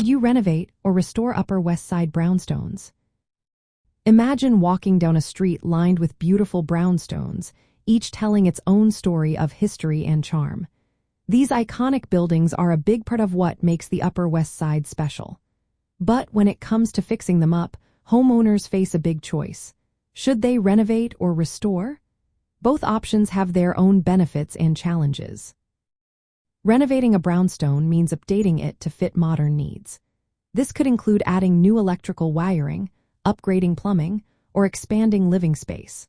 Should you renovate or restore Upper West Side brownstones? Imagine walking down a street lined with beautiful brownstones, each telling its own story of history and charm. These iconic buildings are a big part of what makes the Upper West Side special. But when it comes to fixing them up, homeowners face a big choice. Should they renovate or restore? Both options have their own benefits and challenges. Renovating a brownstone means updating it to fit modern needs. This could include adding new electrical wiring, upgrading plumbing, or expanding living space.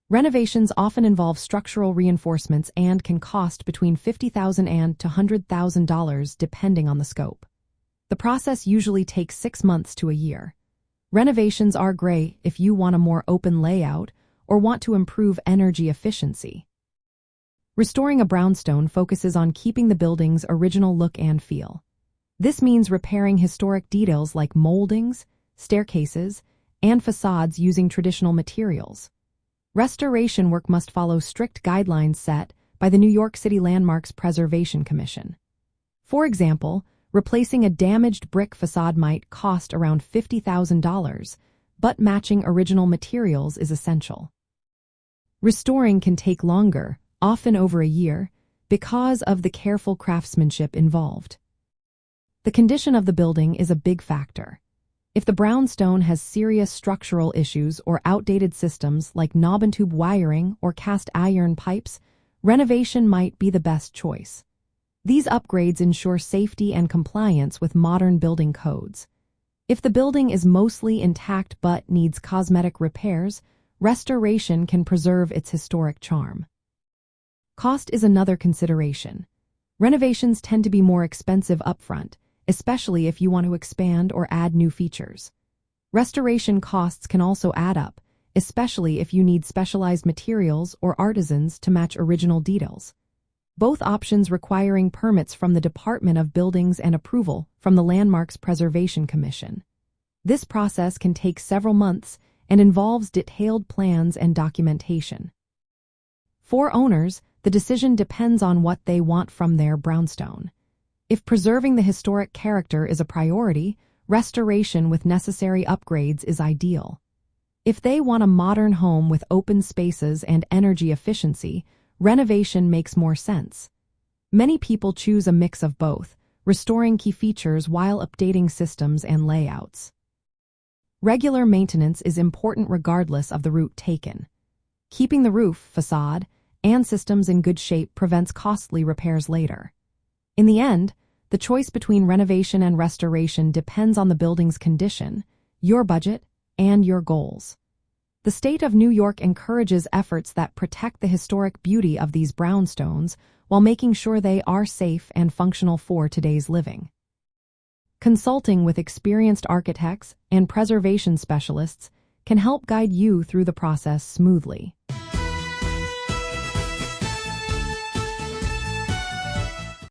Renovations often involve structural reinforcements and can cost between $50,000 and $100,000 depending on the scope. The process usually takes 6 months to a year. Renovations are great if you want a more open layout or want to improve energy efficiency. Restoring a brownstone focuses on keeping the building's original look and feel. This means repairing historic details like moldings, staircases, and facades using traditional materials. Restoration work must follow strict guidelines set by the New York City Landmarks Preservation Commission. For example, replacing a damaged brick facade might cost around $50,000, but matching original materials is essential. Restoring can take longer, often over a year, because of the careful craftsmanship involved. The condition of the building is a big factor. If the brownstone has serious structural issues or outdated systems like knob and tube wiring or cast iron pipes, renovation might be the best choice. These upgrades ensure safety and compliance with modern building codes. If the building is mostly intact but needs cosmetic repairs, restoration can preserve its historic charm. Cost is another consideration. Renovations tend to be more expensive upfront, especially if you want to expand or add new features. Restoration costs can also add up, especially if you need specialized materials or artisans to match original details. Both options requiring permits from the Department of Buildings and approval from the Landmarks Preservation Commission. This process can take several months and involves detailed plans and documentation. For owners, the decision depends on what they want from their brownstone. If preserving the historic character is a priority, restoration with necessary upgrades is ideal. If they want a modern home with open spaces and energy efficiency, renovation makes more sense. Many people choose a mix of both, restoring key features while updating systems and layouts. Regular maintenance is important regardless of the route taken. Keeping the roof, facade, and systems in good shape prevents costly repairs later. In the end, the choice between renovation and restoration depends on the building's condition, your budget, and your goals. The state of New York encourages efforts that protect the historic beauty of these brownstones while making sure they are safe and functional for today's living. Consulting with experienced architects and preservation specialists can help guide you through the process smoothly.